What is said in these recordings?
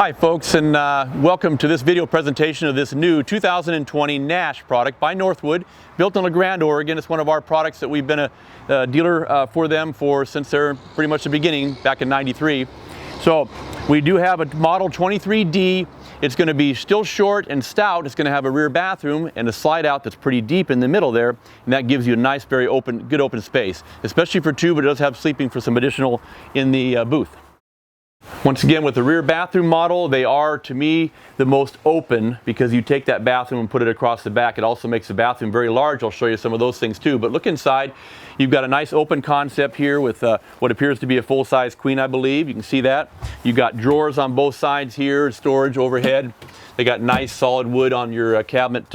Hi folks, and welcome to this video presentation of this new 2020 Nash product by Northwood, built in La Grande, Oregon. It's one of our products that we've been a dealer for them since they're pretty much the beginning, back in '93. So we do have a model 23D. It's going to be still short and stout. It's going to have a rear bathroom and a slide out that's pretty deep in the middle there, and that gives you a nice, very good open space, especially for two, but it does have sleeping for some additional in the booth. Once again, with the rear bathroom model, they are, to me, the most open because you take that bathroom and put it across the back. It also makes the bathroom very large. I'll show you some of those things too. But look inside. You've got a nice open concept here with what appears to be a full-size queen, I believe. You can see that. You've got drawers on both sides here, storage overhead. They got nice solid wood on your cabinet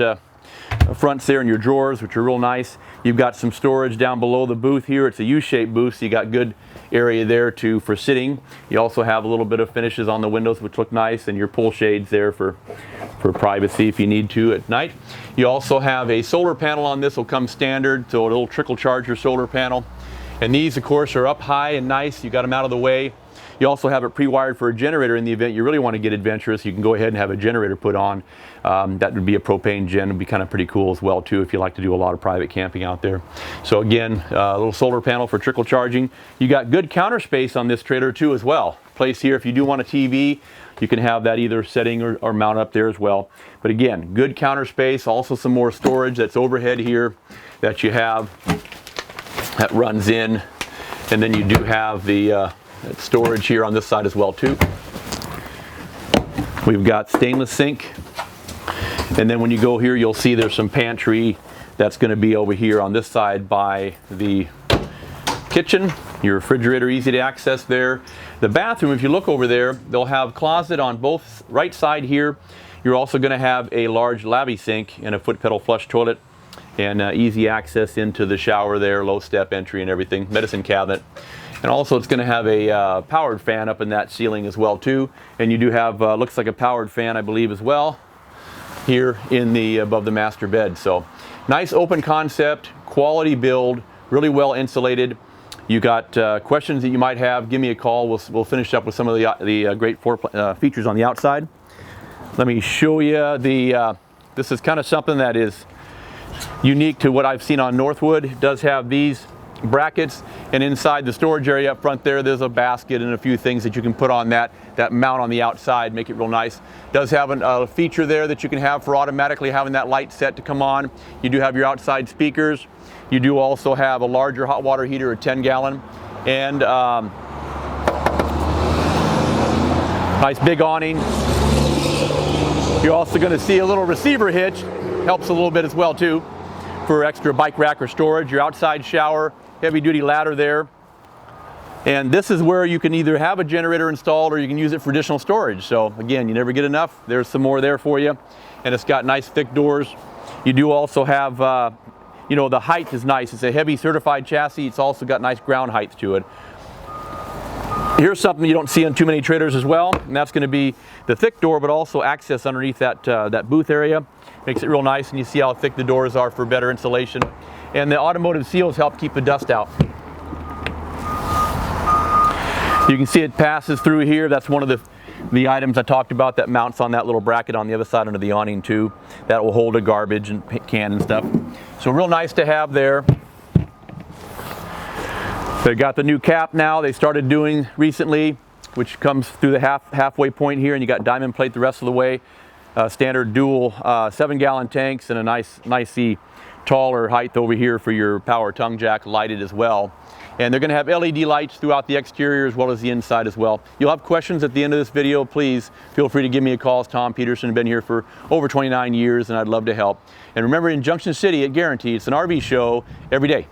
fronts there and your drawers, which are real nice. You've got some storage down below the booth here. It's a U-shaped booth, so you got good area there for sitting. You also have a little bit of finishes on the windows, which look nice, and your pull shades there for privacy if you need to at night. You also have a solar panel on this. Will come standard, so a little trickle charger solar panel. And these, of course, are up high and nice. You got them out of the way. You also have it pre-wired for a generator in the event you really want to get adventurous. You can go ahead and have a generator put on. That would be a propane gen. It would be kind of pretty cool as well too if you like to do a lot of private camping out there. So again, a little solar panel for trickle charging. You got good counter space on this trailer too as well. Place here if you do want a TV, you can have that either setting or mount up there as well. But again, good counter space. Also some more storage that's overhead here that you have that runs in, and then you do have the storage here on this side as well too. We've got stainless sink, and then when you go here you'll see there's some pantry that's going to be over here on this side by the kitchen. Your refrigerator easy to access there. The bathroom, if you look over there, they'll have closet on both right side here. You're also going to have a large lavy sink and a foot pedal flush toilet, and easy access into the shower there, low step entry and everything, medicine cabinet. And also it's going to have a powered fan up in that ceiling as well too. And you do have, looks like a powered fan I believe as well, here in the above the master bed. So nice open concept, quality build, really well insulated. You got questions that you might have, give me a call. We'll finish up with some of the great features on the outside. Let me show you this is kind of something that is unique to what I've seen on Northwood. It does have these brackets, and inside the storage area up front there's a basket and a few things that you can put on that mount on the outside, make it real nice. It does have a feature there that you can have for automatically having that light set to come on. You do have your outside speakers. You do also have a larger hot water heater, a 10-gallon, and nice big awning. You're also going to see a little receiver hitch, helps a little bit as well too, for extra bike rack or storage. Your outside shower, heavy duty ladder there. And this is where you can either have a generator installed or you can use it for additional storage. So again, you never get enough. There's some more there for you. And it's got nice thick doors. You do also have, you know, the height is nice. It's a heavy certified chassis. It's also got nice ground height to it. Here's something you don't see on too many trailers as well, and that's going to be the thick door, but also access underneath that booth area. Makes it real nice, and you see how thick the doors are for better insulation. And the automotive seals help keep the dust out. You can see it passes through here. That's one of the items I talked about that mounts on that little bracket on the other side under the awning too. That will hold a garbage and can and stuff. So real nice to have there. They got the new cap now they started doing recently, which comes through the halfway point here, and you got diamond plate the rest of the way. Standard dual 7-gallon tanks and a nicey taller height over here for your power tongue jack, lighted as well. And they're going to have LED lights throughout the exterior as well as the inside as well. You'll have questions at the end of this video. Please feel free to give me a call. It's Tom Peterson. I've been here for over 29 years and I'd love to help. And remember, in Junction City at Guaranty, it's an RV show every day.